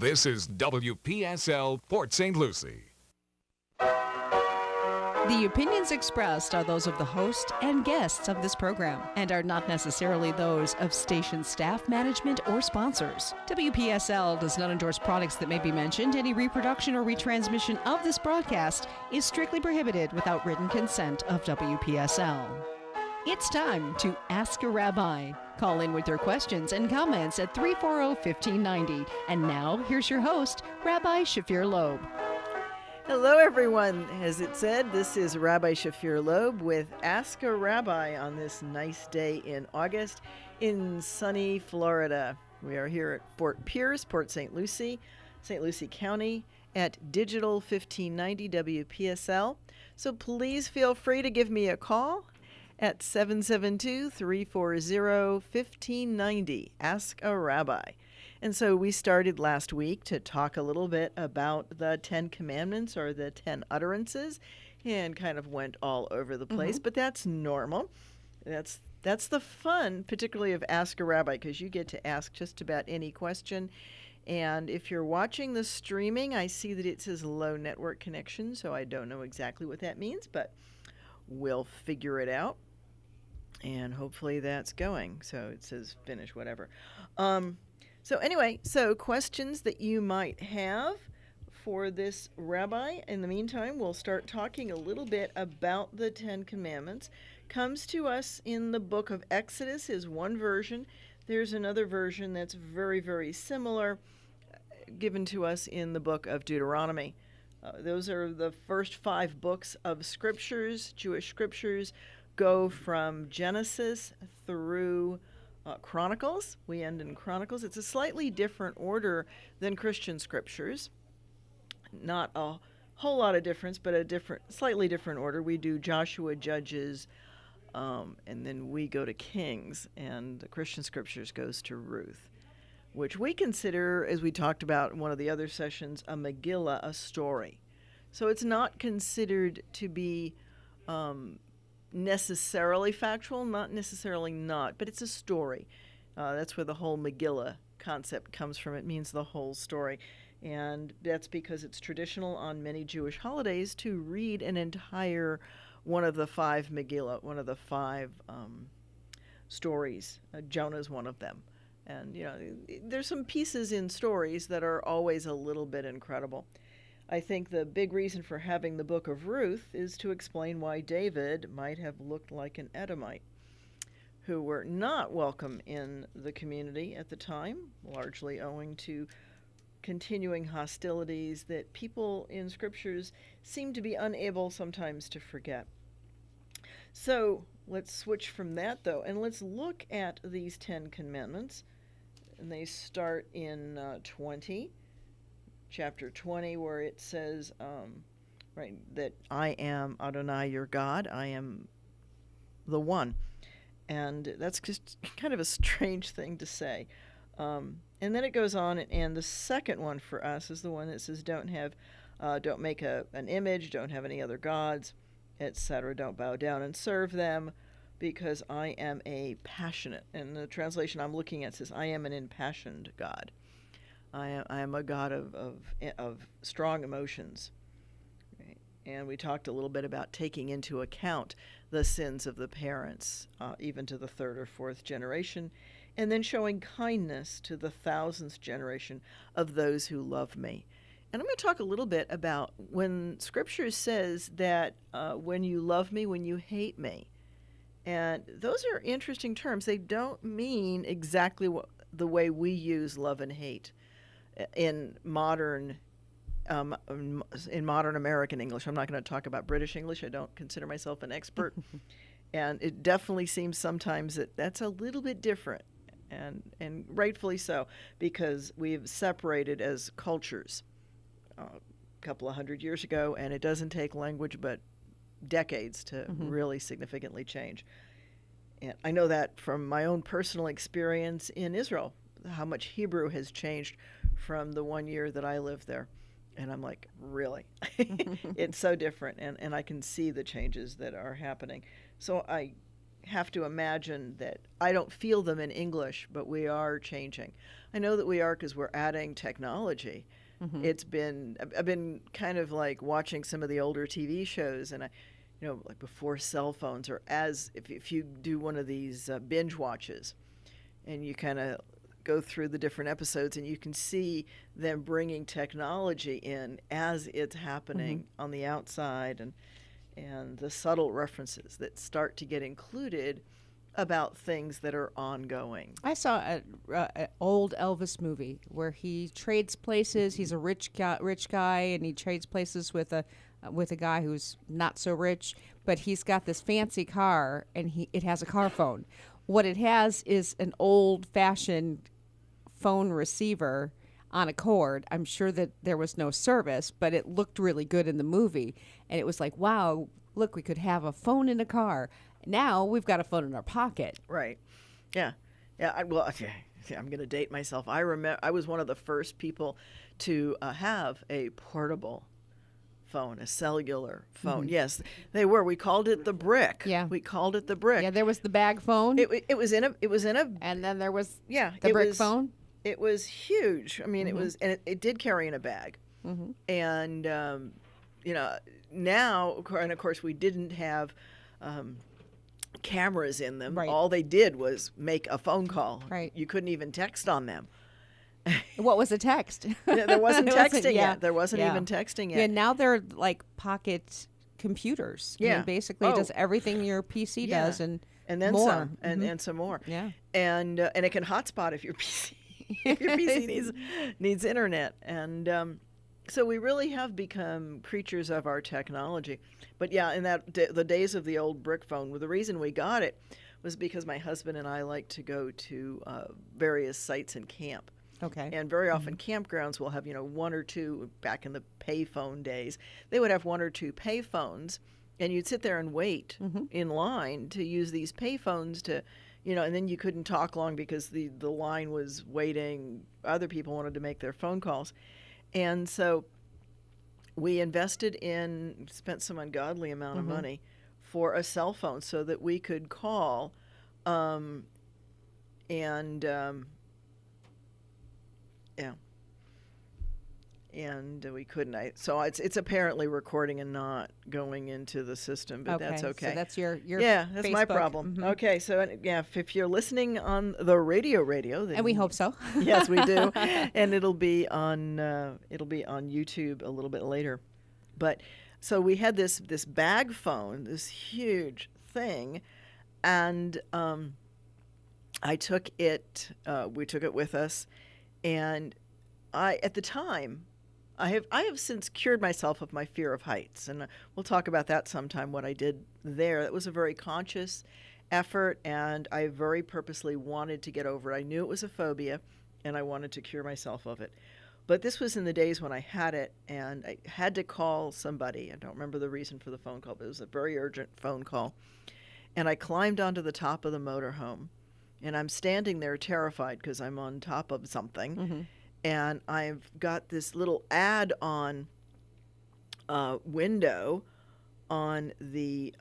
This is WPSL Port St. Lucie. The opinions expressed are those of the host and guests of this program and are not necessarily those of station staff, management, or sponsors. WPSL does not endorse products that may be mentioned. Any reproduction or retransmission of this broadcast is strictly prohibited without written consent of WPSL. It's time to Ask a Rabbi. Call in with your questions and comments at 340-1590. And now, here's your host, Rabbi Shafir Lobb. Hello, everyone. As it said, this is Rabbi Shafir Lobb with Ask a Rabbi on this nice day in August in sunny Florida. We are here at Fort Pierce, Port St. Lucie County, at Digital 1590 WPSL. So please feel free to give me a call at 772-340-1590. Ask a Rabbi. And so we started last week to talk a little bit about the 10 Commandments or the 10 utterances and kind of went all over the place, but that's normal. That's the fun, particularly of Ask a Rabbi, because you get to ask just about any question. And if you're watching the streaming, I see that it says low network connection, so I don't know exactly what that means, but we'll figure it out. And hopefully that's going. So it says finish, whatever. So anyway, so questions that you might have for this rabbi. In the meantime, we'll start talking a little bit about the 10 Commandments. Comes to us in the book of Exodus is one version. There's another version that's very, very similar given to us in the book of Deuteronomy. Those are the first 5 books of scriptures. Jewish scriptures go from Genesis through Chronicles. We end in Chronicles. It's a slightly different order than Christian scriptures. Not a whole lot of difference, but slightly different order. We do Joshua, Judges, and then we go to Kings, and the Christian scriptures goes to Ruth, which we consider, as we talked about in one of the other sessions, a Megillah, a story. So it's not considered to be necessarily factual, not necessarily not, but it's a story. That's where the whole Megillah concept comes from. It means the whole story. And that's because it's traditional on many Jewish holidays to read an entire one of the 5 Megillah, one of the 5 stories. Jonah's one of them. And, there's some pieces in stories that are always a little bit incredible. I think the big reason for having the book of Ruth is to explain why David might have looked like an Edomite, who were not welcome in the community at the time, largely owing to continuing hostilities that people in scriptures seem to be unable sometimes to forget. So let's switch from that, though, and let's look at these 10 Commandments. And they start in 20. Chapter 20, where it says, that I am Adonai your God, I am the one. And that's just kind of a strange thing to say. And then it goes on, and the second one for us is the one that says, don't make an image, don't have any other gods, etc. Don't bow down and serve them, because I am a passionate. And the translation I'm looking at says, I am an impassioned God. I am a God of strong emotions. Right? And we talked a little bit about taking into account the sins of the parents, even to the 3rd or 4th generation, and then showing kindness to the 1000th generation of those who love me. And I'm going to talk a little bit about when Scripture says that when you love me, when you hate me. And those are interesting terms. They don't mean exactly the way we use love and hate in modern American English. I'm not going to talk about British English. I don't consider myself an expert. And it definitely seems sometimes that that's a little bit different, and rightfully so, because we've separated as cultures a couple of hundred years ago, and it doesn't take language but decades to really significantly change. And I know that from my own personal experience in Israel, how much Hebrew has changed from the 1 year that I lived there. And I'm like, really? It's so different, and I can see the changes that are happening. So I have to imagine that I don't feel them in English, but we are changing. I know that we are because we're adding technology. I've been kind of like watching some of the older TV shows, and like before cell phones, or if you do one of these binge watches, and you kind of go through the different episodes, and you can see them bringing technology in as it's happening on the outside, and the subtle references that start to get included about things that are ongoing. I saw an old Elvis movie where he trades places. He's a rich guy, and he trades places with a guy who's not so rich, but he's got this fancy car, and it has a car phone. What it has is an old-fashioned phone receiver on a cord. I'm sure that there was no service, but it looked really good in the movie, and it was like, wow, look, we could have a phone in a car. Now we've got a phone in our pocket. Right. Yeah. Yeah. I'm going to date myself. I remember I was one of the first people to have a portable phone, a cellular phone. Yes, they were. We called it the brick. Yeah. We called it the brick. Yeah, there was the bag phone. It was in a. And then there was the brick phone. It was huge. I mean, it was, and it did carry in a bag. And now, and of course, we didn't have cameras in them. Right. All they did was make a phone call. Right. You couldn't even text on them. What was a text? There wasn't texting yeah. yet. There wasn't even texting yet. Yeah, now they're like pocket computers. Yeah. I mean, basically it does everything your PC does and then more. some, and some more. Yeah. And it can hotspot if your PC needs internet. And so we really have become creatures of our technology. But yeah, in the days of the old brick phone, the reason we got it was because my husband and I like to go to various sites and camp. Okay. And very often campgrounds will have, one or two, back in the payphone days, they would have one or two payphones, and you'd sit there and wait in line to use these payphones to, and then you couldn't talk long because the line was waiting. Other people wanted to make their phone calls. And so we spent some ungodly amount of money for a cell phone so that we could call and we couldn't. So it's apparently recording and not going into the system, but that's okay. So that's your that's Facebook. my problem. Okay, so if you're listening on the radio, then, and we hope so. Yes, we do, and it'll be on YouTube a little bit later. But so we had this bag phone, this huge thing, and I took it. We took it with us, and at the time, I have since cured myself of my fear of heights, and we'll talk about that sometime. What I did there, that was a very conscious effort, and I very purposely wanted to get over it. I knew it was a phobia, and I wanted to cure myself of it. But this was in the days when I had it, and I had to call somebody. I don't remember the reason for the phone call, but it was a very urgent phone call. And I climbed onto the top of the motorhome, and I'm standing there terrified because I'm on top of something. And I've got this little add-on window on the,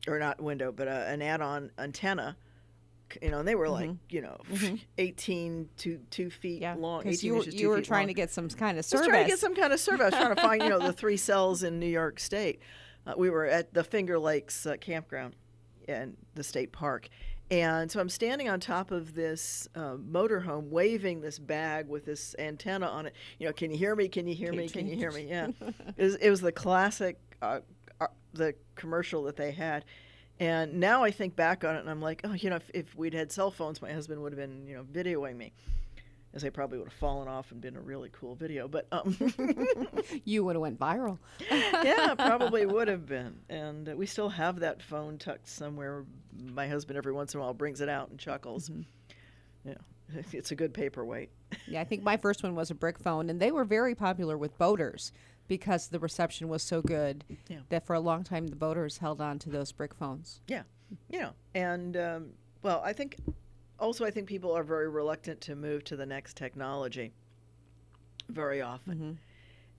or not window, but an add-on antenna. And they were like, 18 to 2 feet long. Because you were trying to get some kind of service. I was trying to get some kind of service. I was trying to find, the 3 cells in New York State. We were at the Finger Lakes campground in the state park. And so I'm standing on top of this motorhome, waving this bag with this antenna on it. Can you hear me? Can you hear me? Can you hear me? Yeah. It was the classic, the commercial that they had. And now I think back on it, and I'm like, if we'd had cell phones, my husband would have been, videoing me. As I probably would have fallen off and been a really cool video. But you would have went viral. Yeah, probably would have been. And we still have that phone tucked somewhere. My husband every once in a while brings it out and chuckles. Yeah, it's a good paperweight. Yeah, I think my first one was a brick phone, and they were very popular with boaters because the reception was so good that for a long time the boaters held on to those brick phones. Yeah, and I think people are very reluctant to move to the next technology very often.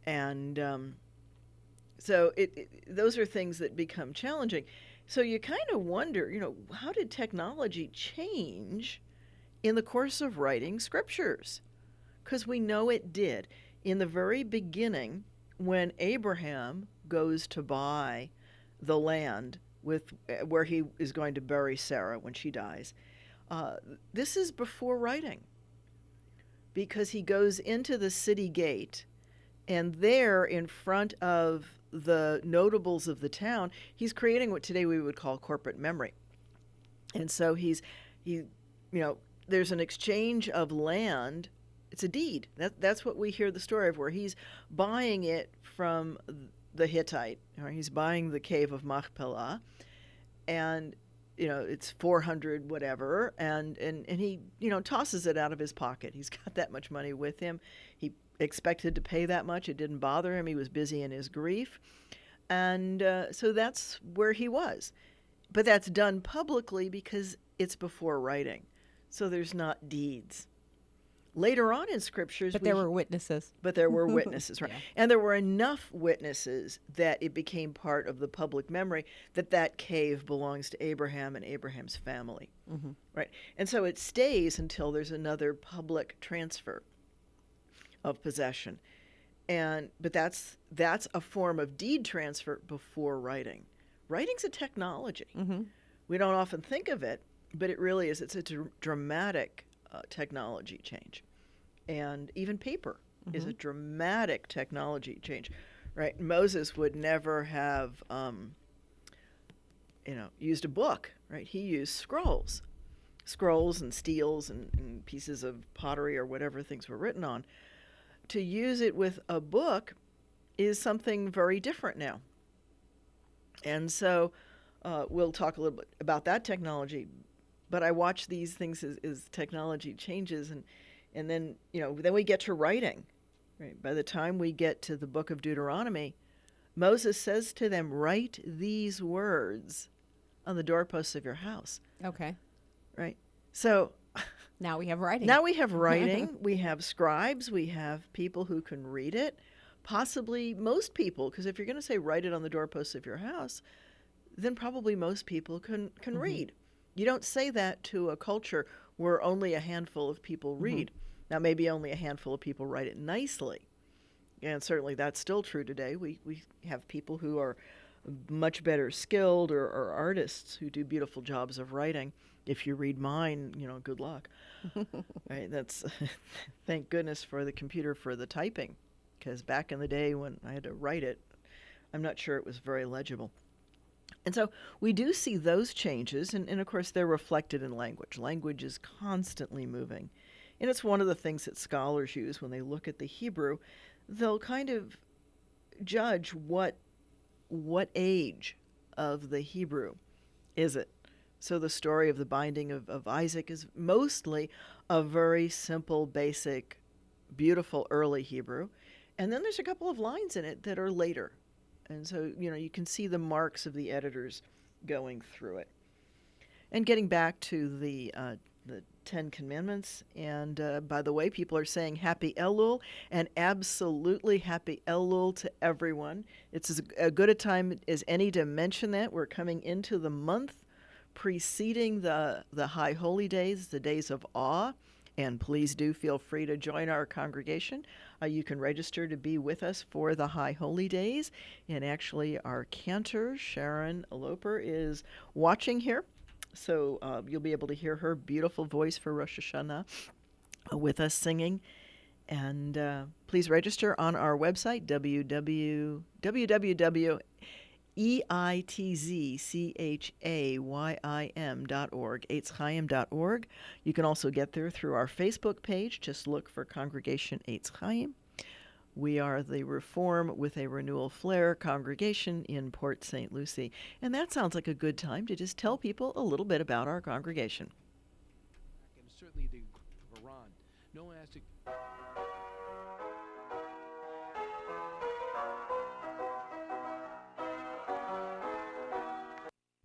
And so those are things that become challenging. So you kind of wonder, how did technology change in the course of writing scriptures? Because we know it did. In the very beginning, when Abraham goes to buy the land where he is going to bury Sarah when she dies, this is before writing, because he goes into the city gate, and there in front of the notables of the town, he's creating what today we would call corporate memory. And so there's an exchange of land. It's a deed. That's what we hear the story of, where he's buying it from the Hittite, or he's buying the cave of Machpelah, and it's 400 whatever, and he tosses it out of his pocket. He's got that much money with him. He expected to pay that much. It didn't bother him. He was busy in his grief, and so that's where he was. But that's done publicly because it's before writing, so there's not deeds. Later on in scriptures, but there were witnesses. But there were witnesses, right? Yeah. And there were enough witnesses that it became part of the public memory that cave belongs to Abraham and Abraham's family, right? And so it stays until there's another public transfer of possession, but that's a form of deed transfer before writing. Writing's a technology. We don't often think of it, but it really is. It's a dramatic technology change. And even paper is a dramatic technology change, right? Moses would never have, used a book, right? He used scrolls and steels and pieces of pottery or whatever things were written on. To use it with a book is something very different now. And so we'll talk a little bit about that technology. But I watch these things as technology changes, and then then we get to writing. Right? By the time we get to the book of Deuteronomy, Moses says to them, "Write these words on the doorposts of your house." Okay. Right. So now we have writing. Now we have writing. We have scribes. We have people who can read it. Possibly most people, because if you're going to say write it on the doorposts of your house, then probably most people can read. You don't say that to a culture where only a handful of people read. Now, maybe only a handful of people write it nicely. And certainly that's still true today. We have people who are much better skilled or artists who do beautiful jobs of writing. If you read mine, good luck. Right? That's thank goodness for the computer for the typing, because back in the day when I had to write it, I'm not sure it was very legible. And so we do see those changes, and of course they're reflected in language. Language is constantly moving. And it's one of the things that scholars use when they look at the Hebrew. They'll kind of judge what age of the Hebrew is it. So the story of the binding of Isaac is mostly a very simple, basic, beautiful early Hebrew. And then there's a couple of lines in it that are later. And so, you can see the marks of the editors going through it. And getting back to the Ten Commandments, and by the way, people are saying Happy Elul, and absolutely Happy Elul to everyone. It's as good a time as any to mention that. We're coming into the month preceding the High Holy Days, the days of awe. And please do feel free to join our congregation. You can register to be with us for the High Holy Days. And actually, our cantor, Sharon Loper, is watching here. So you'll be able to hear her beautiful voice for Rosh Hashanah with us singing. And please register on our website, www.eitzchayim.org, eitzchayim.org. You can also get there through our Facebook page. Just look for Congregation Eitz Chayim. We are the Reform with a Renewal Flair congregation in Port St. Lucie. And that sounds like a good time to just tell people a little bit about our congregation. And certainly the Quran. No one has to...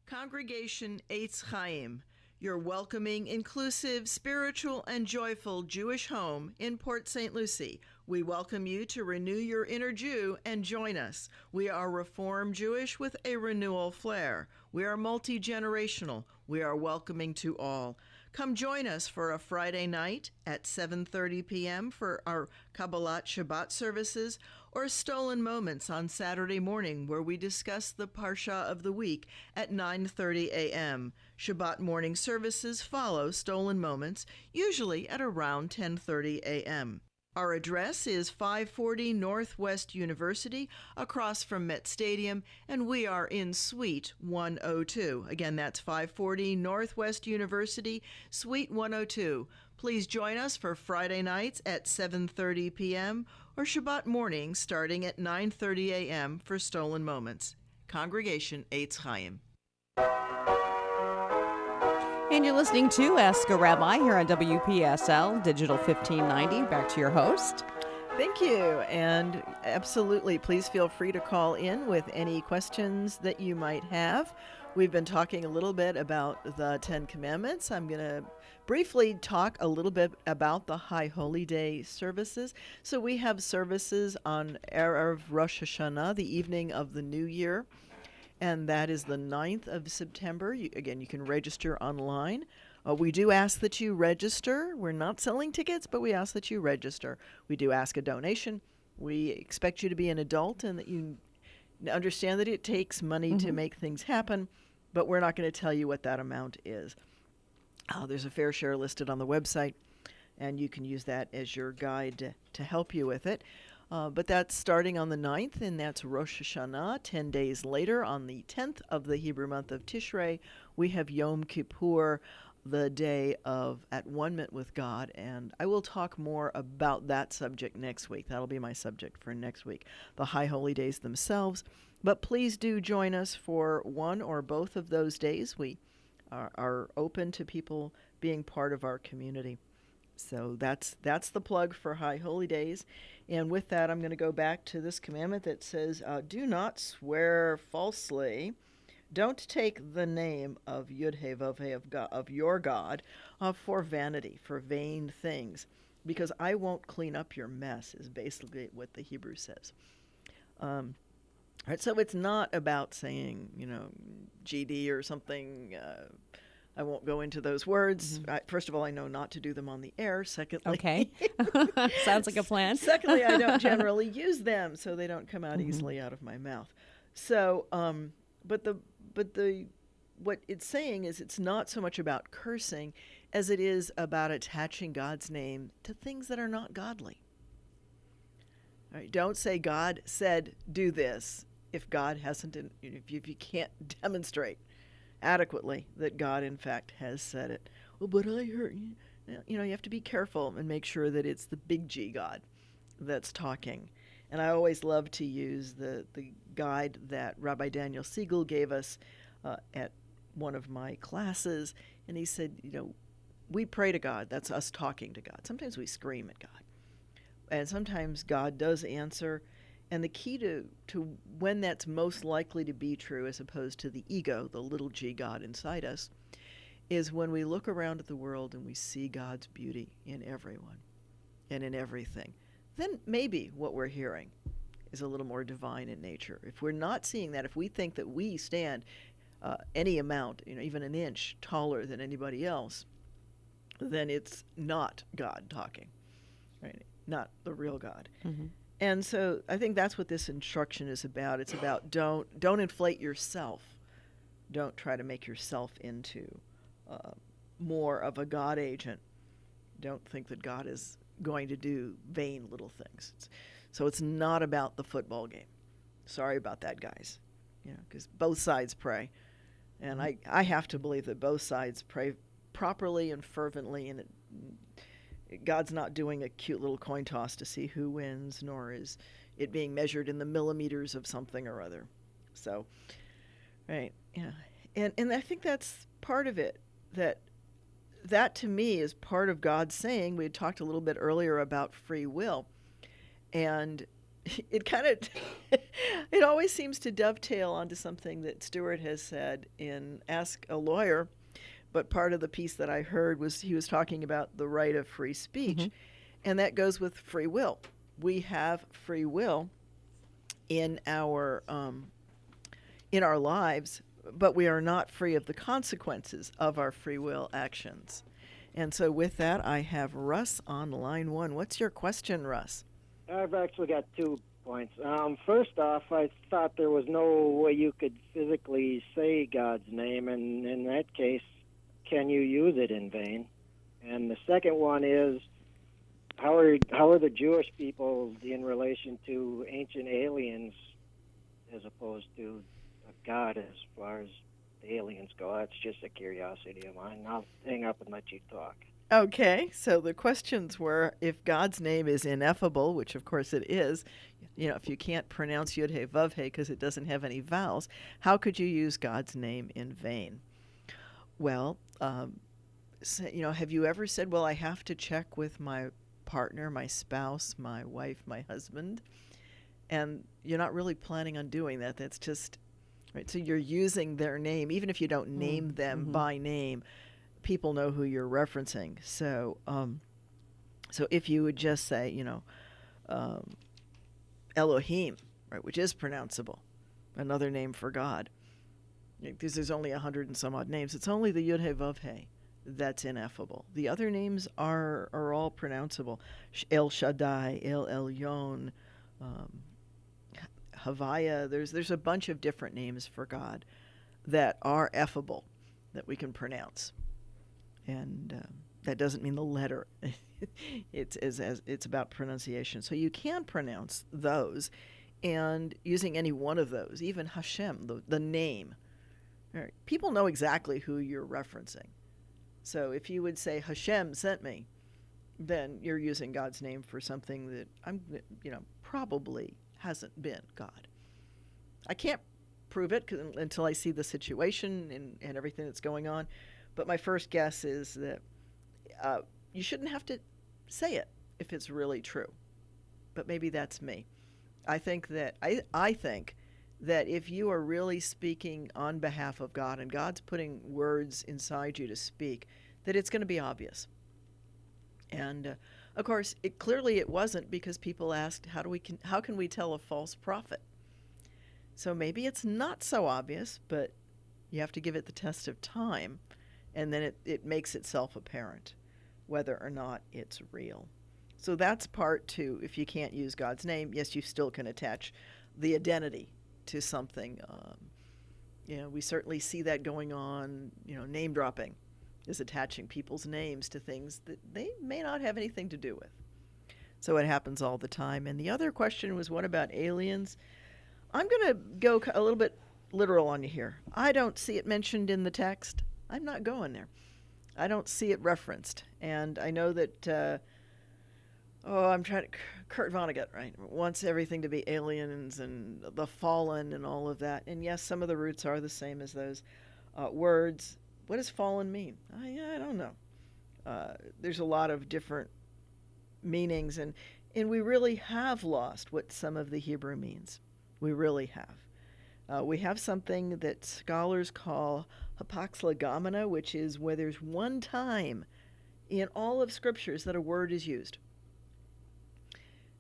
Congregation Eitz Chayim, Your welcoming, inclusive, spiritual, and joyful Jewish home in Port St. Lucie. We welcome you to renew your inner Jew and join us. We are Reform Jewish with a renewal flair. We are multi-generational. We are welcoming to all. Come join us for a Friday night at 7:30 p.m. for our Kabbalat Shabbat services, or Stolen Moments on Saturday morning, where we discuss the Parsha of the week at 9:30 a.m. Shabbat morning services follow Stolen Moments, usually at around 10:30 a.m. Our address is 540 Northwest University, across from Met Stadium, and we are in Suite 102. Again, that's 540 Northwest University, Suite 102. Please join us for Friday nights at 7:30 p.m. or Shabbat morning starting at 9:30 a.m. for Stolen Moments. Congregation Eitz Chayim. And you're listening to Ask a Rabbi here on WPSL Digital 1590. Back to your host. Thank you. And absolutely, please feel free to call in with any questions that you might have. We've been talking a little bit about the Ten Commandments. I'm going to briefly talk a little bit about the High Holy Day services. So we have services on Erev Rosh Hashanah, the evening of the New Year. And that is the 9th of September. You can register online. We do ask that you register. We're not selling tickets, but we ask that you register. We do ask a donation. We expect you to be an adult and that you understand that it takes money to make things happen, but we're not going to tell you what that amount is. There's a fair share listed on the website, and you can use that as your guide to help you with it. But that's starting on the 9th, and that's Rosh Hashanah. 10 days later, on the 10th of the Hebrew month of Tishrei, we have Yom Kippur, the day of at one-ment with God. And I will talk more about that subject next week. That'll be my subject for next week, the High Holy Days themselves. But please do join us for one or both of those days. We are open to people being part of our community. So that's the plug for High Holy Days. And with that, I'm going to go back to this commandment that says, do not swear falsely. Don't take the name of Yud-Heh Vav-Heh of God, of your God, for vanity, for vain things, because I won't clean up your mess, is basically what the Hebrew says. Right, so it's not about saying, GD or something. I won't go into those words. First of all, I know not to do them on the air. Secondly, Okay. Sounds like a plan. Secondly, I don't generally use them, so they don't come out easily out of my mouth. So, but what it's saying is it's not so much about cursing as it is about attaching God's name to things that are not godly. All right, don't say God said do this if God hasn't, if you can't demonstrate adequately that God in fact has said it. Well, but I heard, you have to be careful and make sure that it's the big G God that's talking. And I always love to use the guide that Rabbi Daniel Siegel gave us at one of my classes, and he said, we pray to God. That's us talking to God. Sometimes we scream at God, and sometimes God does answer. And the key to when that's most likely to be true, as opposed to the ego, the little g God inside us, is when we look around at the world and we see God's beauty in everyone and in everything. Then maybe what we're hearing is a little more divine in nature. If we're not seeing that, if we think that we stand any amount, even an inch taller than anybody else, then it's not God talking, right? Not the real God. Mm-hmm. And so I think that's what this instruction is about. It's about don't inflate yourself. Don't try to make yourself into more of a God agent. Don't think that God is going to do vain little things. So it's not about the football game. Sorry about that, guys. Because both sides pray. And I have to believe that both sides pray properly and fervently, and God's not doing a cute little coin toss to see who wins, nor is it being measured in the millimeters of something or other. So, right, yeah. And I think that's part of it, that to me is part of God saying, we had talked a little bit earlier about free will, and it kind of, it always seems to dovetail onto something that Stuart has said in Ask a Lawyer, but part of the piece that I heard was he was talking about the right of free speech, and that goes with free will. We have free will in our lives, but we are not free of the consequences of our free will actions. And so with that, I have Russ on line 1. What's your question, Russ? I've actually got 2 points. First off, I thought there was no way you could physically say God's name, and in that case, can you use it in vain? And the second one is, how are the Jewish people in relation to ancient aliens as opposed to God as far as the aliens go? That's just a curiosity of mine. I'll hang up and let you talk. Okay, so the questions were, if God's name is ineffable, which of course it is, if you can't pronounce Yud-He Vav-He because it doesn't have any vowels, how could you use God's name in vain? Well, have you ever said, well, I have to check with my partner, my spouse, my wife, my husband? And you're not really planning on doing that. That's just, right? So you're using their name, even if you don't name them by name, people know who you're referencing. So, so if you would just say, Elohim, right, which is pronounceable, another name for God, because there's only 100 and some odd names. It's only the Yud-He Vav-He that's ineffable. The other names are all pronounceable. El Shaddai, El Elyon, Havaya. There's a bunch of different names for God that are effable, that we can pronounce. And that doesn't mean the letter. It's about pronunciation. So you can pronounce those, and using any one of those, even Hashem, the name. Right. People know exactly who you're referencing. So if you would say Hashem sent me, then you're using God's name for something that probably hasn't been God. I can't prove it until I see the situation and everything that's going on. But my first guess is that you shouldn't have to say it if it's really true. But maybe that's me. I think that if you are really speaking on behalf of God and God's putting words inside you to speak, that it's going to be obvious. And of course, it wasn't, because people asked, how can we tell a false prophet? So maybe it's not so obvious, but you have to give it the test of time, and then it makes itself apparent whether or not it's real. So that's part 2. If you can't use God's name, yes, you still can attach the identity to something. We certainly see that going on. Name dropping is attaching people's names to things that they may not have anything to do with. So it happens all the time. And the other question was, what about aliens? I'm going to go a little bit literal on you here. I don't see it mentioned in the text. I'm not going there. I don't see it referenced. And I know that, Kurt Vonnegut, right, wants everything to be aliens and the fallen and all of that. And yes, some of the roots are the same as those words. What does fallen mean? I don't know. There's a lot of different meanings, and we really have lost what some of the Hebrew means. We really have. We have something that scholars call hapax-legomena, which is where there's one time in all of Scriptures that a word is used.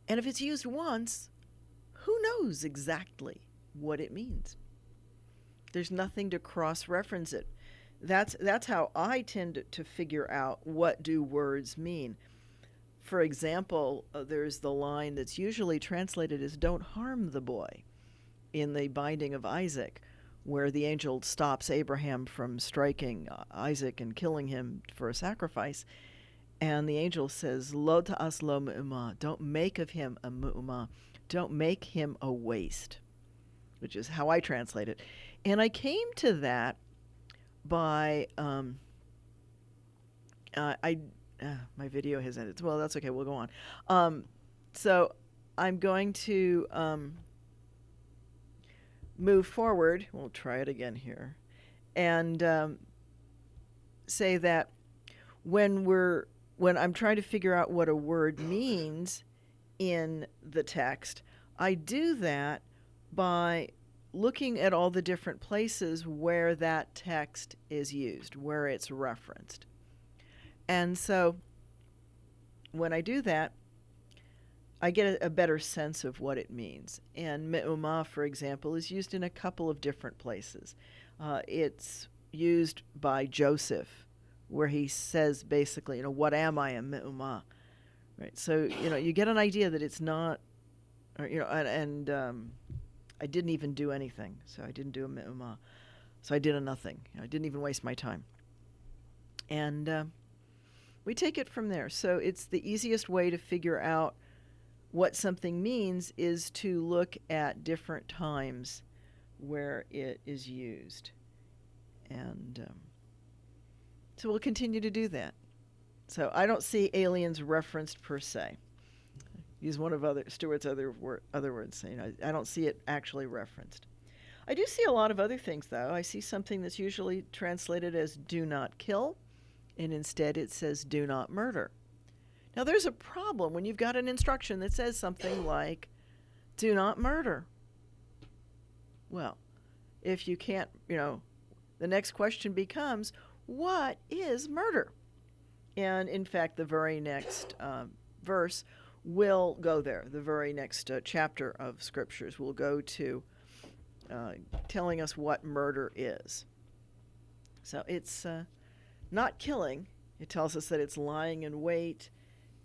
And if it's used once, who knows exactly what it means? There's nothing to cross-reference it. That's how I tend to figure out what do words mean. For example, there's the line that's usually translated as "don't harm the boy" in the binding of Isaac, where the angel stops Abraham from striking Isaac and killing him for a sacrifice. And the angel says, "Lo ta'as lo me'umah," don't make of him a me'umah, don't make him a waste, which is how I translate it. And I came to that by, my video has ended. Well, that's okay, we'll go on. So I'm going to move forward. We'll try it again here. And say that when I'm trying to figure out what a word means in the text, I do that by looking at all the different places where that text is used, where it's referenced. And so when I do that, I get a better sense of what it means. And me'umah, for example, is used in a couple of different places. It's used by Joseph, where he says basically, what am I, a me'umah? Right. So, you get an idea that it's not, and I didn't even do anything. So I didn't do a me'umah. So I did a nothing. I didn't even waste my time. And we take it from there. So it's the easiest way to figure out what something means is to look at different times where it is used. And so we'll continue to do that. So I don't see aliens referenced per se. Use one of Stuart's other words. I don't see it actually referenced. I do see a lot of other things, though. I see something that's usually translated as do not kill, and instead it says do not murder. Now, there's a problem when you've got an instruction that says something like, do not murder. Well, if you can't, the next question becomes, what is murder? And in fact, the very next verse will go there. The very next chapter of Scriptures will go to telling us what murder is. So it's not killing. It tells us that it's lying in wait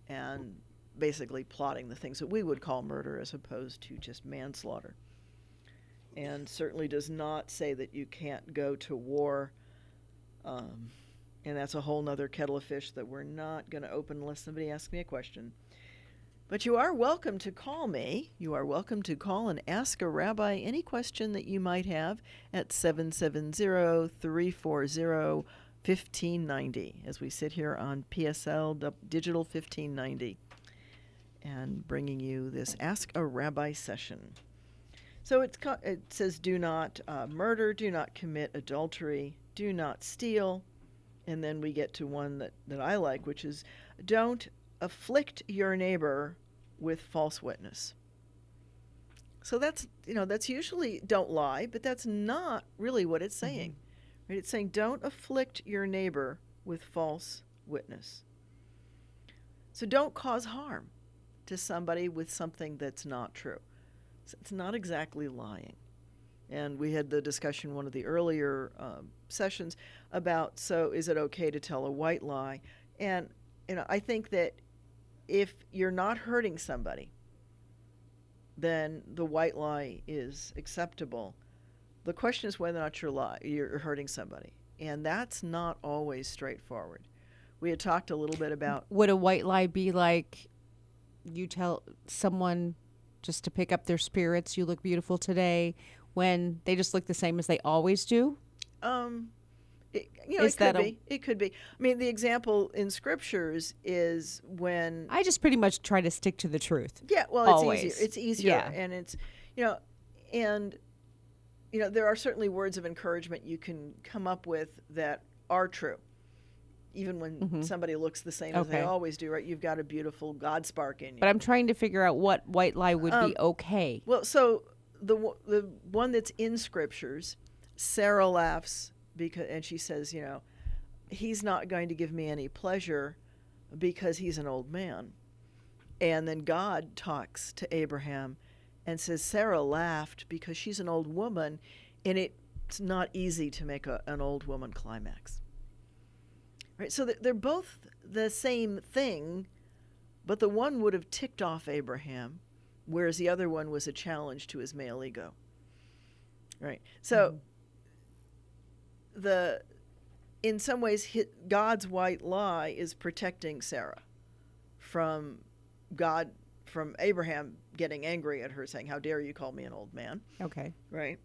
and basically plotting the things that we would call murder as opposed to just manslaughter. And certainly does not say that you can't go to war. And that's a whole nother kettle of fish that we're not going to open unless somebody asks me a question. But you are welcome to call me. You are welcome to call and ask a rabbi any question that you might have at 770-340-1590 as we sit here on PSL Digital 1590 and bringing you this Ask a Rabbi session. So it says do not murder, do not commit adultery, do not steal, and then we get to one that I like, which is don't afflict your neighbor with false witness. So that's usually don't lie, but that's not really what it's saying. Right? It's saying don't afflict your neighbor with false witness. So don't cause harm to somebody with something that's not true. So it's not exactly lying. And we had the discussion in one of the earlier sessions about, so is it okay to tell a white lie? And I think that if you're not hurting somebody, then the white lie is acceptable. The question is whether or not you're hurting somebody. And that's not always straightforward. We had talked a little bit about... Would a white lie be like you tell someone just to pick up their spirits, you look beautiful today, when they just look the same as they always do? It could be. I mean, the example in Scriptures is when... I just pretty much try to stick to the truth. Yeah, well, always. It's easier. Yeah. And it's, there are certainly words of encouragement you can come up with that are true. Even when somebody looks the same as they always do, right? You've got a beautiful God spark in you. But I'm trying to figure out what white lie would be okay. Well, so the one that's in Scriptures, Sarah laughs and she says, he's not going to give me any pleasure because he's an old man. And then God talks to Abraham and says, Sarah laughed because she's an old woman, and it's not easy to make an old woman climax. Right? So they're both the same thing, but the one would have ticked off Abraham, whereas the other one was a challenge to his male ego. Right? So in some ways, God's white lie is protecting Sarah from Abraham getting angry at her, saying, how dare you call me an old man? Okay. Right?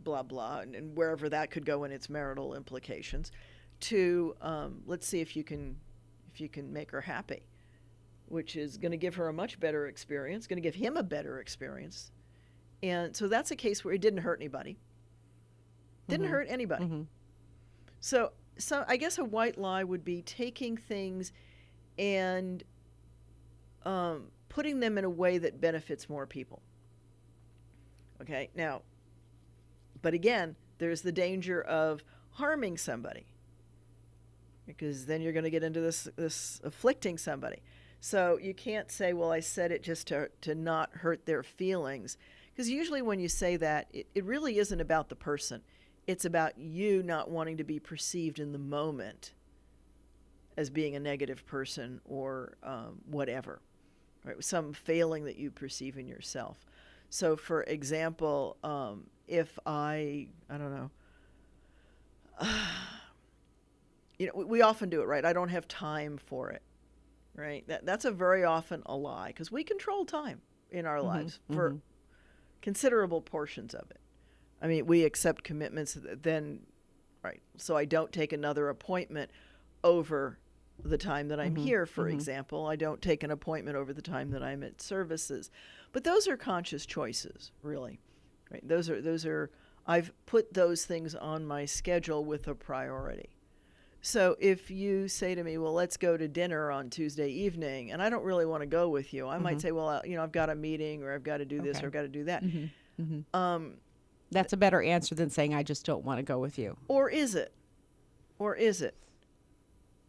Blah, blah, and wherever that could go in its marital implications, to let's see if you can make her happy, which is going to give her a much better experience, going to give him a better experience. And so that's a case where it didn't hurt anybody. Didn't hurt anybody. So I guess a white lie would be taking things and putting them in a way that benefits more people. Okay, now, But again, there's the danger of harming somebody, because then you're going to get into this afflicting somebody. So you can't say, well, I said it just to not hurt their feelings. Because usually when you say that, it really isn't about the person. It's about you not wanting to be perceived in the moment as being a negative person or whatever, right? Some failing that you perceive in yourself. So, for example, if I don't know, we often do it, right? I don't have time for it, right? That's a very often a lie, because we control time in our lives for considerable portions of it. I mean, we accept commitments then, right? So I don't take another appointment over the time that I'm here, for example. I don't take an appointment over the time that I'm at services. But those are conscious choices, really. Right? Those are I've put those things on my schedule with a priority. So if you say to me, well, let's go to dinner on Tuesday evening, and I don't really want to go with you, I might say, well, I've got a meeting, or I've got to do this, or I've got to do that. That's a better answer than saying, I just don't want to go with you. Or is it?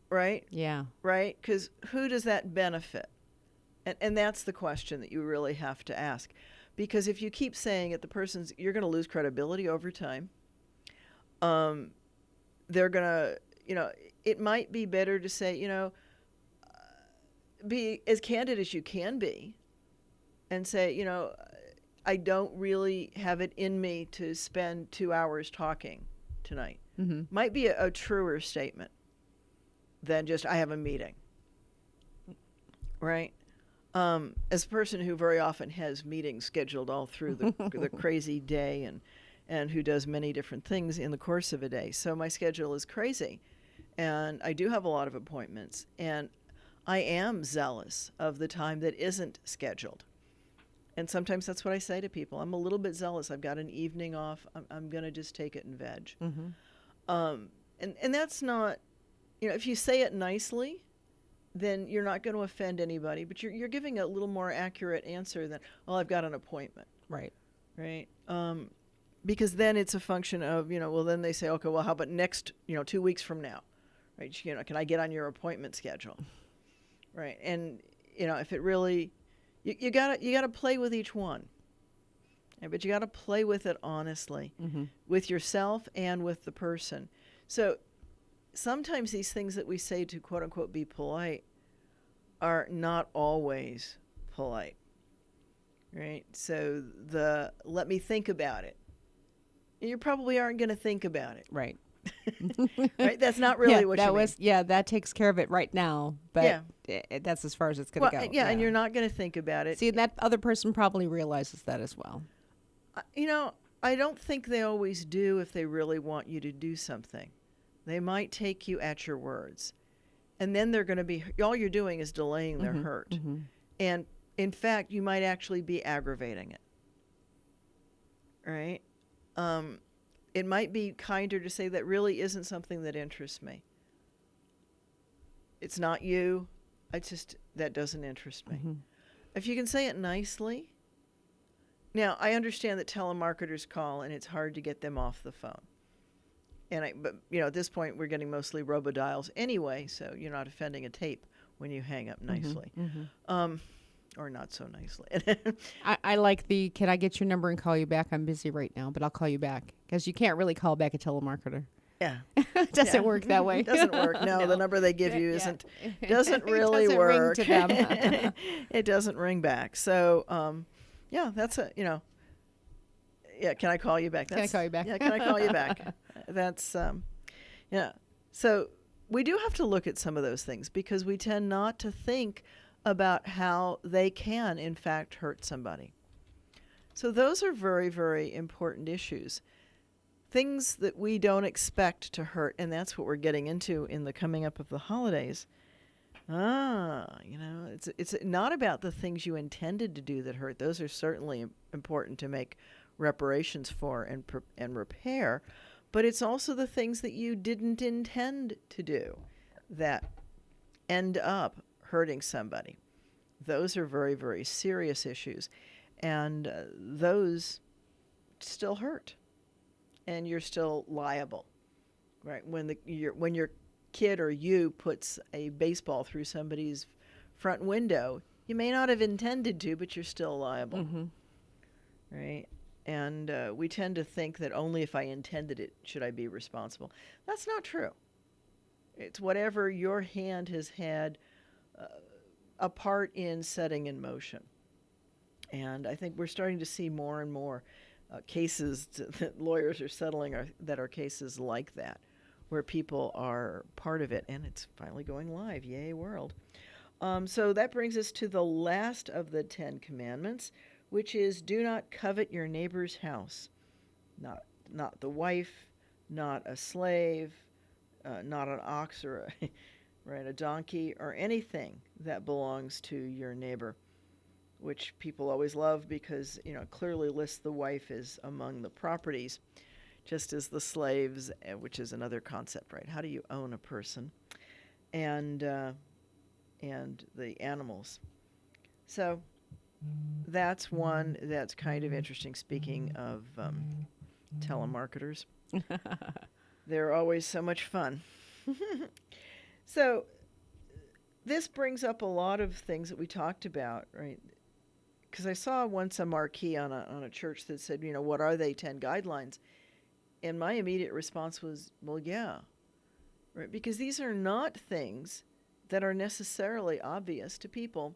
Right? Yeah. Right? Because who does that benefit? And that's the question that you really have to ask. Because if you keep saying it, you're going to lose credibility over time. They're going to, it might be better to say, be as candid as you can be and say, I don't really have it in me to spend 2 hours talking tonight. Might be a truer statement than just, I have a meeting. Right? As a person who very often has meetings scheduled all through the crazy day and who does many different things in the course of a day. So my schedule is crazy. And I do have a lot of appointments. And I am zealous of the time that isn't scheduled. And sometimes that's what I say to people. I'm a little bit zealous. I've got an evening off. I'm going to just take it and veg. And that's not, if you say it nicely, then you're not going to offend anybody, but you're giving a little more accurate answer than, well, I've got an appointment. Right. Because then it's a function of, well, then they say, okay, well, how about next, 2 weeks from now, right? Can I get on your appointment schedule? Right. And, if it really, you gotta play with each one, but you got to play with it honestly, with yourself and with the person. So sometimes these things that we say to quote unquote be polite are not always polite, right? So let me think about it. You probably aren't going to think about it. Right. Right? That's not really what you mean. That takes care of it right now, but that's as far as it's going to go. Yeah, and you're not going to think about it. See, that other person probably realizes that as well. I don't think they always do if they really want you to do something. They might take you at your words. And then they're going to be, all you're doing is delaying their hurt. And in fact, you might actually be aggravating it. Right? It might be kinder to say that really isn't something that interests me. It's not you. That doesn't interest me. If you can say it nicely. Now, I understand that telemarketers call and it's hard to get them off the phone. But at this point, we're getting mostly robodials anyway, so you're not offending a tape when you hang up nicely. Or not so nicely. I like can I get your number and call you back? I'm busy right now, but I'll call you back. Because you can't really call back a telemarketer. Yeah. It doesn't work that way. It doesn't work. No, the number they give you doesn't really work. Ring to them. It doesn't ring back. So, that's can I call you back? Can I call you back? Yeah, can I call you back? That's, So we do have to look at some of those things because we tend not to think about how they can, in fact, hurt somebody. So those are very, very important issues. Things that we don't expect to hurt, and that's what we're getting into in the coming up of the holidays. It's not about the things you intended to do that hurt. Those are certainly important to make reparations for and repair, but it's also the things that you didn't intend to do that end up hurting somebody. Those are very, very serious issues, and those still hurt. and you're still liable, right? When your kid or you puts a baseball through somebody's front window, you may not have intended to, but you're still liable, right? And we tend to think that only if I intended it should I be responsible. That's not true. It's whatever your hand has had a part in setting in motion. And I think we're starting to see more and more cases that lawyers are settling that are cases like that, where people are part of it, and it's finally going live. Yay, world. So that brings us to the last of the 10 commandments, which is do not covet your neighbor's house. Not the wife, not a slave, not an ox or a donkey, or anything that belongs to your neighbor, which people always love because, clearly lists the wife as among the properties, just as the slaves, which is another concept, right? How do you own a person? And the animals. So that's one that's kind of interesting. Speaking of telemarketers, they're always so much fun. So this brings up a lot of things that we talked about, right? Because I saw once a marquee on a church that said, what are they, 10 guidelines? And my immediate response was, well, yeah, right? Because these are not things that are necessarily obvious to people.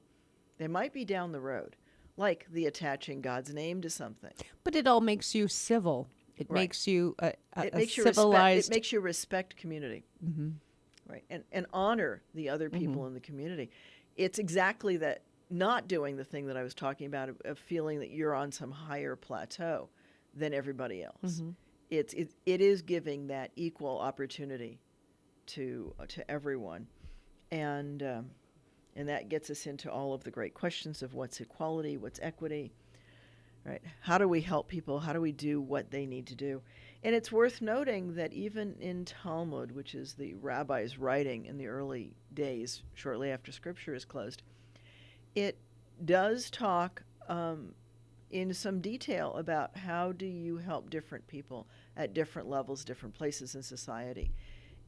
They might be down the road, like the attaching God's name to something. But it all makes you civil. It Right. makes you a It civilized. It makes you respect community, right? And honor the other people in the community. It's exactly that, not doing the thing that I was talking about of feeling that you're on some higher plateau than everybody else. It is giving that equal opportunity to everyone, and that gets us into all of the great questions of what's equality, what's equity, right? How do we help people? How do we do what they need to do? And it's worth noting that even in Talmud, which is the rabbis' writing in the early days, shortly after Scripture is closed, it does talk in some detail about how do you help different people at different levels, different places in society.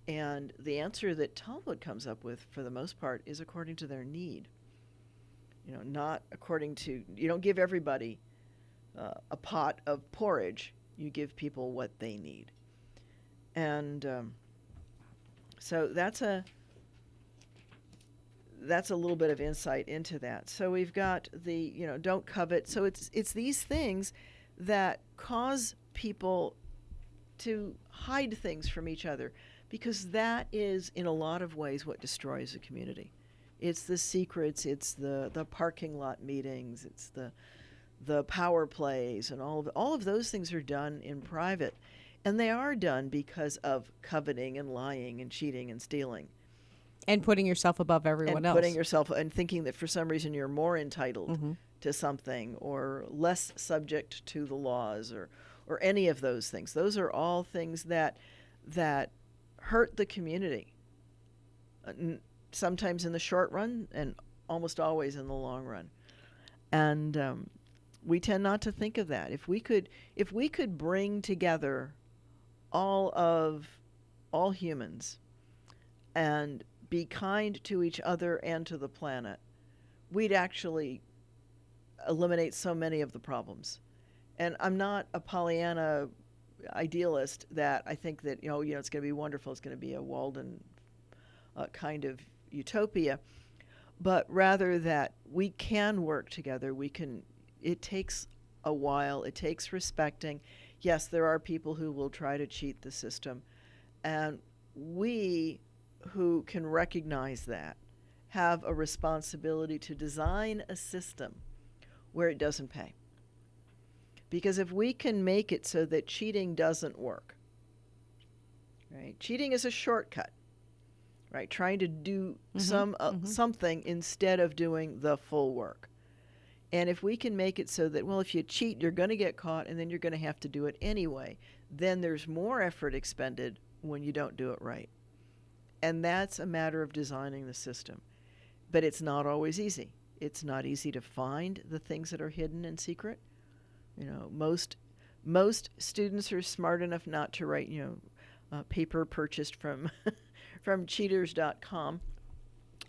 And the answer that Talmud comes up with, for the most part, is according to their need. Not according to, you don't give everybody a pot of porridge. You give people what they need. And so that's a little bit of insight into that. So we've got the, don't covet. So it's these things that cause people to hide things from each other, because that is, in a lot of ways, what destroys a community. It's the secrets, it's the parking lot meetings, it's the power plays, and all of those things are done in private. And they are done because of coveting and lying and cheating and stealing. And putting yourself above everyone else. Putting yourself, and thinking that for some reason you're more entitled to something or less subject to the laws or any of those things. Those are all things that hurt the community, sometimes in the short run and almost always in the long run. And we tend not to think of that. If we could bring together all humans and be kind to each other and to the planet, we'd actually eliminate so many of the problems. And I'm not a Pollyanna idealist that I think that, it's going to be wonderful, it's going to be a Walden kind of utopia, but rather that we can work together. It takes a while, it takes respecting. Yes, there are people who will try to cheat the system, and we who can recognize that have a responsibility to design a system where it doesn't pay. Because if we can make it so that cheating doesn't work, right? Cheating is a shortcut, right? Trying to do something instead of doing the full work. And if we can make it so that, well, if you cheat, you're going to get caught, and then you're going to have to do it anyway, then there's more effort expended when you don't do it right. And that's a matter of designing the system. But it's not always easy. It's not easy to find the things that are hidden in secret. Most Most students are smart enough not to write, paper purchased from from cheaters.com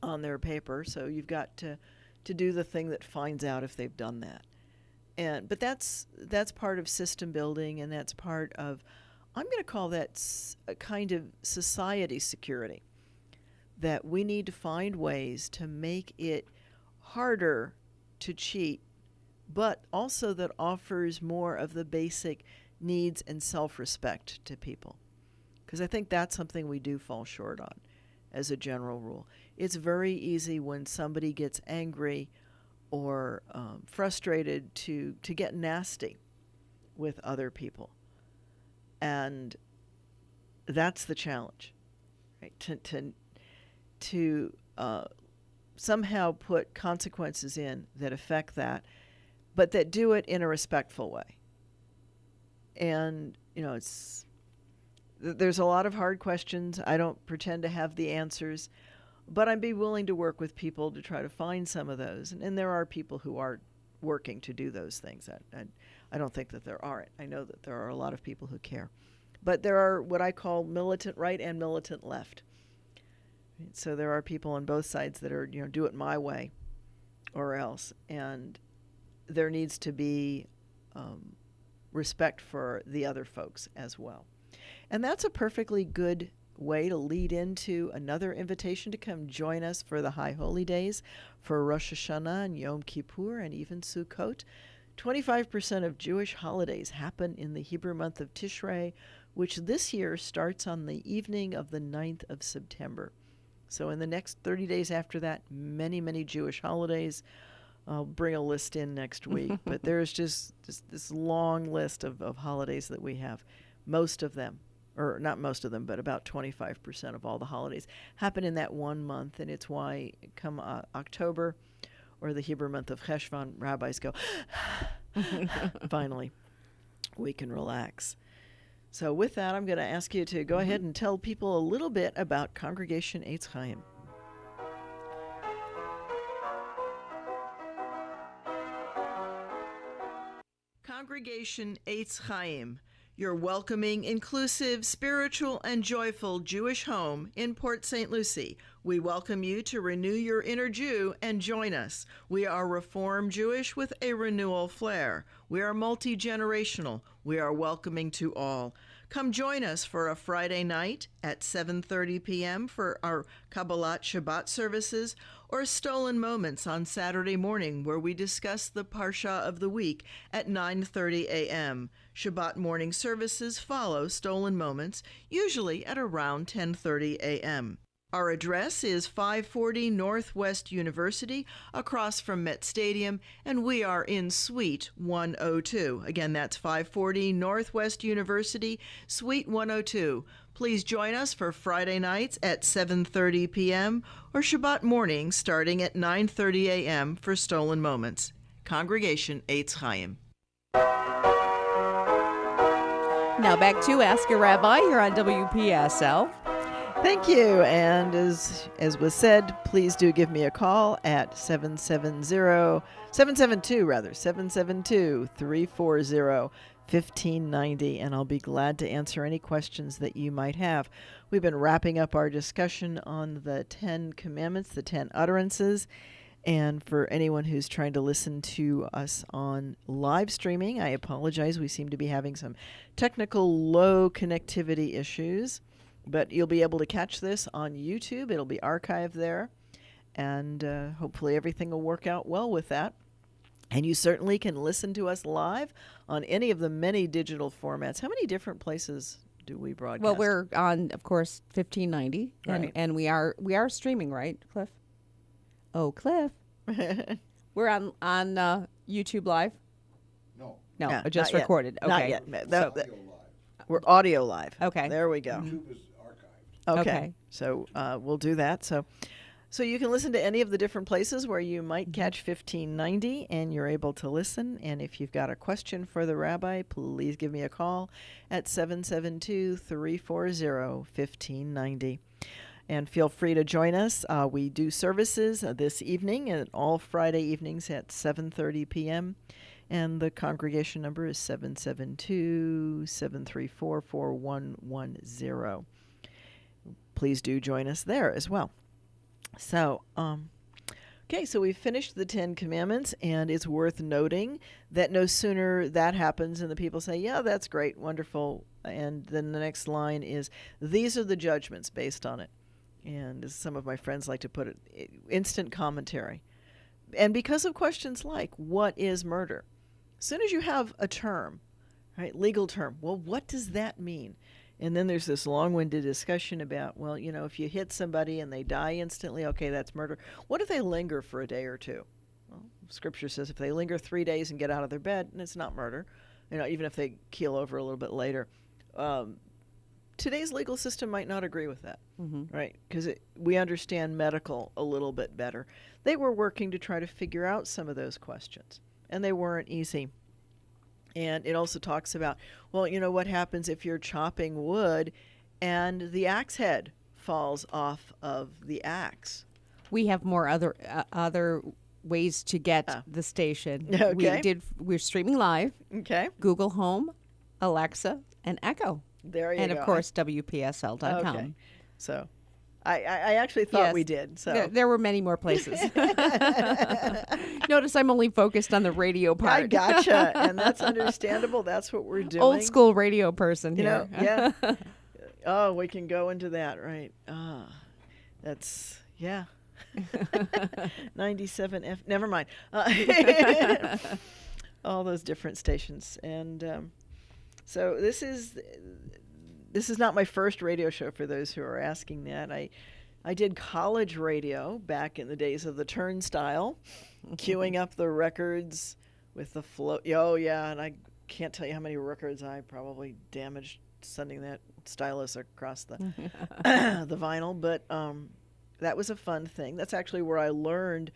on their paper. So you've got to do the thing that finds out if they've done that. But that's part of system building, and that's part of, I'm going to call that a kind of society security, that we need to find ways to make it harder to cheat, but also that offers more of the basic needs and self-respect to people. Because I think that's something we do fall short on as a general rule. It's very easy when somebody gets angry or frustrated to get nasty with other people. And that's the challenge, right? To somehow put consequences in that affect that, but that do it in a respectful way. And, there's a lot of hard questions. I don't pretend to have the answers, but I'd be willing to work with people to try to find some of those. And there are people who are working to do those things. I don't think that there aren't. I know that there are a lot of people who care. But there are what I call militant right and militant left. So there are people on both sides that are, do it my way or else. And there needs to be respect for the other folks as well. And that's a perfectly good way to lead into another invitation to come join us for the High Holy Days, for Rosh Hashanah and Yom Kippur and even Sukkot. 25% of Jewish holidays happen in the Hebrew month of Tishrei, which this year starts on the evening of the 9th of September. So in the next 30 days after that, many, many Jewish holidays. I'll bring a list in next week, but there's just this long list of holidays that we have. Most of them, or not most of them, but about 25% of all the holidays happen in that one month, and it's why come October, or the Hebrew month of Cheshvan, rabbis go, finally, we can relax. So with that, I'm going to ask you to go ahead and tell people a little bit about Congregation Eitz Chayim. Congregation Eitz Chayim, your welcoming, inclusive, spiritual, and joyful Jewish home in Port St. Lucie. We welcome you to renew your inner Jew and join us. We are Reform Jewish with a renewal flair. We are multi-generational. We are welcoming to all. Come join us for a Friday night at 7:30 p.m. for our Kabbalat Shabbat services, or Stolen Moments on Saturday morning, where we discuss the Parsha of the week at 9:30 a.m. Shabbat morning services follow Stolen Moments, usually at around 10:30 a.m. Our address is 540 Northwest University, across from Met Stadium, and we are in Suite 102. Again, that's 540 Northwest University, Suite 102. Please join us for Friday nights at 7:30 p.m. or Shabbat morning starting at 9:30 a.m. for Stolen Moments. Congregation Eitz Chayim. Now back to Ask a Rabbi here on WPSL. Thank you. And as was said, please do give me a call at 772-340-1590, and I'll be glad to answer any questions that you might have. We've been wrapping up our discussion on the 10 commandments, the 10 utterances. And for anyone who's trying to listen to us on live streaming, I apologize. We seem to be having some technical low connectivity issues. But you'll be able to catch this on YouTube. It'll be archived there. And hopefully everything will work out well with that. And you certainly can listen to us live on any of the many digital formats. How many different places do we broadcast? Well, we're on, of course, 1590. Right. And we are streaming, right, Cliff? Oh, Cliff. We're on YouTube Live? No. No, Yeah, just not yet. recorded. Okay. Not yet. Audio live. We're audio live. Okay. There we go. YouTube is archived. Okay. So we'll do that. So you can listen to any of the different places where you might catch 1590, and you're able to listen. And if you've got a question for the rabbi, please give me a call at 772-340-1590. And feel free to join us. We do services this evening and all Friday evenings at 7:30 p.m. And the congregation number is 772-734-4110. Please do join us there as well. So, okay, so we've finished the 10 Commandments, and it's worth noting that no sooner that happens and the people say, yeah, that's great, wonderful, and then the next line is, these are the judgments based on it. And as some of my friends like to put it, instant commentary. And because of questions like, what is murder? As soon as you have a term, right, legal term, well, what does that mean? And then there's this long-winded discussion about, well, you know, if you hit somebody and they die instantly, okay, that's murder. What if they linger for a day or two? Well, Scripture says if they linger 3 days and get out of their bed, and it's not murder, you know, even if they keel over a little bit later. Today's legal system might not agree with that, right? Because we understand medical a little bit better. They were working to try to figure out some of those questions, and they weren't easy. And it also talks about, well, you know, what happens if you're chopping wood and the axe head falls off of the axe? We have more other ways to get the station. Okay. We're streaming live. Okay. Google Home, Alexa, and Echo. There you go. And of course, WPSL.com. Okay. So I actually thought we did. So there were many more places. Notice I'm only focused on the radio part. I gotcha, and that's understandable. That's what we're doing. Old school radio person you here. know, yeah. Oh, we can go into that, right? That's 97 F. Never mind. All those different stations, and so this is not my first radio show, for those who are asking that. I did college radio back in the days of the turnstile, queuing up the records with the flow. Oh, yeah, and I can't tell you how many records I probably damaged sending that stylus across the the vinyl. But that was a fun thing. That's actually where I learned,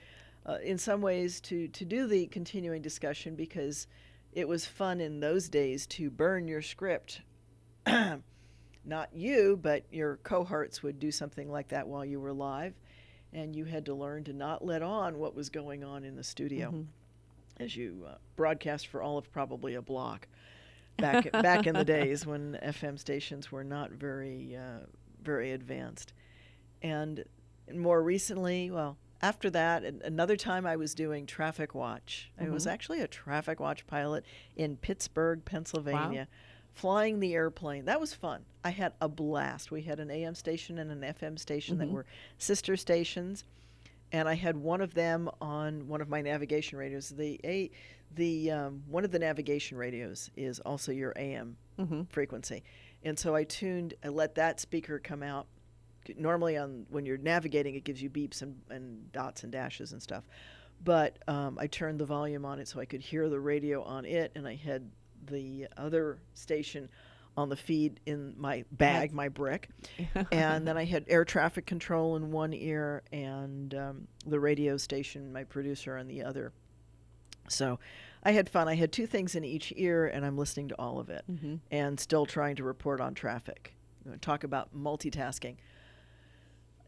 in some ways, to do the continuing discussion, because it was fun in those days to burn your script. Not you, but your cohorts would do something like that while you were live, and you had to learn to not let on what was going on in the studio as you broadcast for all of probably a block back in the days when FM stations were not very advanced. And more recently, well, after that, another time I was doing Traffic Watch. I was actually a Traffic Watch pilot in Pittsburgh, Pennsylvania. Wow. Flying the airplane. That was fun. I had a blast. We had an AM station and an FM station that were sister stations, and I had one of them on one of my navigation radios. The one of the navigation radios is also your AM frequency, and so I let that speaker come out. Normally, when you're navigating, it gives you beeps and dots and dashes and stuff, but I turned the volume on it so I could hear the radio on it, and I had the other station on the feed in my bag, my brick. And then I had air traffic control in one ear and the radio station, my producer, on the other. So I had fun. I had two things in each ear, and I'm listening to all of it and still trying to report on traffic. Talk about multitasking.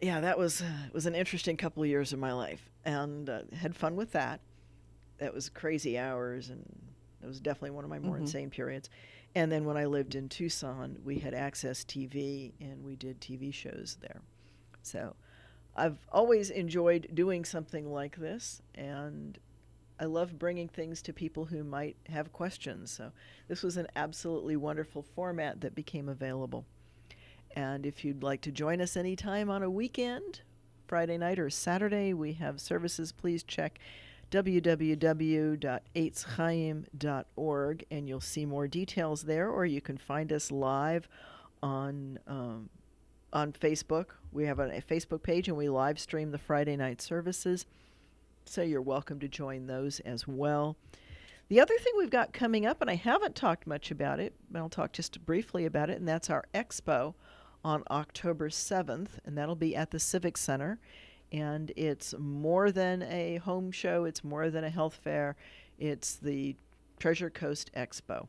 Yeah, that was an interesting couple of years of my life, and had fun with that. That was crazy hours, and it was definitely one of my more insane periods. And then when I lived in Tucson, we had Access TV, and we did TV shows there. So I've always enjoyed doing something like this, and I love bringing things to people who might have questions. So this was an absolutely wonderful format that became available. And if you'd like to join us anytime on a weekend, Friday night or Saturday, we have services. Please check www.eitzchayim.org, and you'll see more details there, or you can find us live on Facebook. We have a Facebook page, and we live stream the Friday night services, so you're welcome to join those as well. The other thing we've got coming up, and I haven't talked much about it, but I'll talk just briefly about it, and that's our expo on October 7th, and that'll be at the Civic Center. And it's more than a home show. It's more than a health fair. It's the Treasure Coast Expo.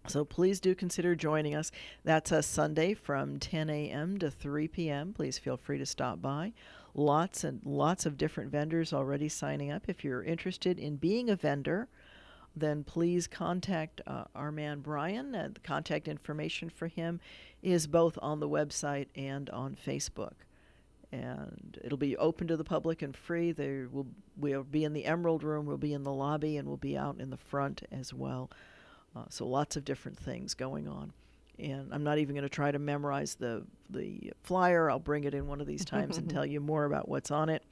So please do consider joining us. That's a Sunday from 10 a.m. to 3 p.m. Please feel free to stop by. Lots and lots of different vendors already signing up. If you're interested in being a vendor, then please contact our man Brian. The contact information for him is both on the website and on Facebook. And it'll be open to the public and free. We'll be in the Emerald Room, we'll be in the lobby, and we'll be out in the front as well. So lots of different things going on. And I'm not even going to try to memorize the flyer. I'll bring it in one of these times and tell you more about what's on it.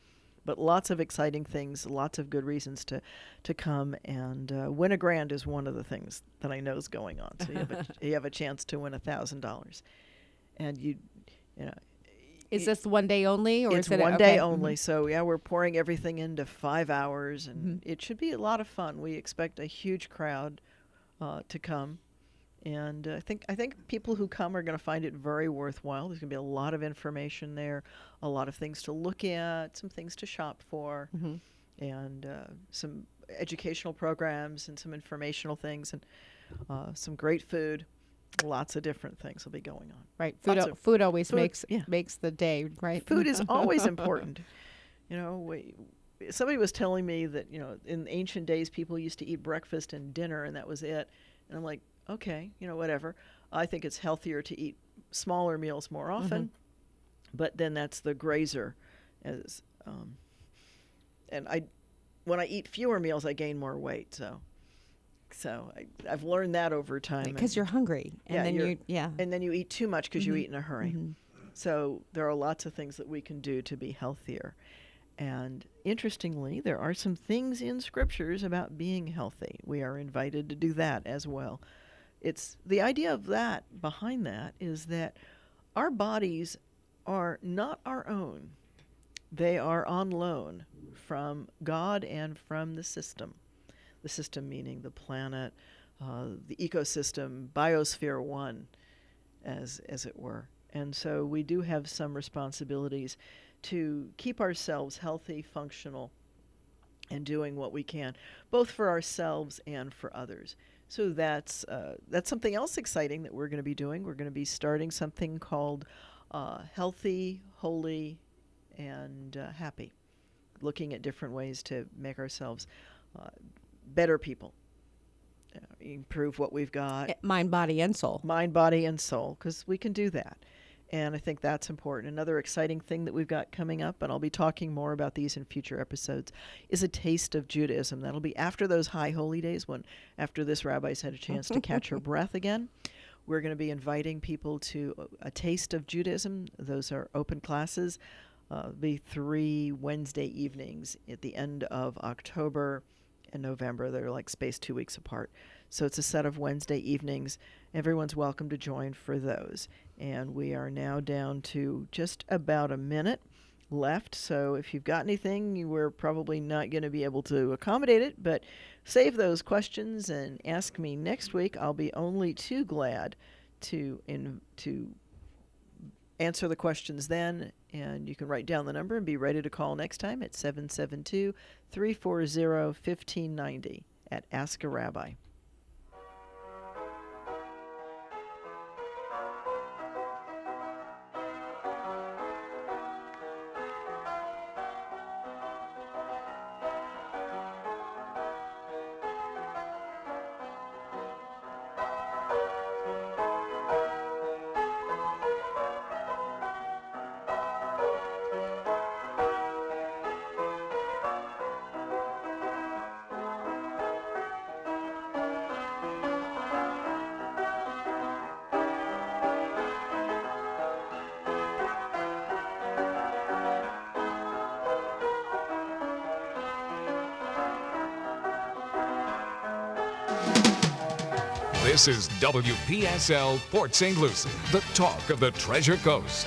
But lots of exciting things, lots of good reasons to come. And win a grand is one of the things that I know is going on. So you have a chance to win $1,000. And you know. Is this one day only, or it's is it one day okay. only? So yeah, we're pouring everything into 5 hours, and it should be a lot of fun. We expect a huge crowd to come, and I think people who come are going to find it very worthwhile. There's going to be a lot of information there, a lot of things to look at, some things to shop for, and some educational programs and some informational things, and some great food. Lots of different things will be going on. Right. Food always makes the day, right? Food is always important. You know, somebody was telling me that, you know, in ancient days people used to eat breakfast and dinner and that was it. And I'm like, okay, you know, whatever. I think it's healthier to eat smaller meals more often. But then that's the grazer. And when I eat fewer meals, I gain more weight. So I've learned that over time. Because you're hungry, and and then you eat too much because you eat in a hurry. So there are lots of things that we can do to be healthier. And interestingly, there are some things in scriptures about being healthy. We are invited to do that as well. It's the idea of that behind that is that our bodies are not our own. They are on loan from God and from the system. The system meaning the planet, the ecosystem, biosphere one, as it were. And so we do have some responsibilities to keep ourselves healthy, functional, and doing what we can, both for ourselves and for others. So that's something else exciting that we're going to be doing. We're going to be starting something called Healthy, Holy, and Happy, looking at different ways to make ourselves better people, improve what we've got. Mind, body, and soul. Mind, body, and soul, because we can do that. And I think that's important. Another exciting thing that we've got coming up, and I'll be talking more about these in future episodes, is a taste of Judaism. That'll be after those high holy days, when after this rabbi's had a chance to catch her breath again. We're going to be inviting people to a taste of Judaism. Those are open classes. It'll be 3 Wednesday evenings at the end of October and November. They're like spaced 2 weeks apart. So it's a set of Wednesday evenings. Everyone's welcome to join for those. And we are now down to just about a minute left. So if you've got anything, we're probably not going to be able to accommodate it, but save those questions and ask me next week. I'll be only too glad to answer the questions then, and you can write down the number and be ready to call next time at 772-340-1590 at Ask a Rabbi. This is WPSL Port St. Lucie, the talk of the Treasure Coast.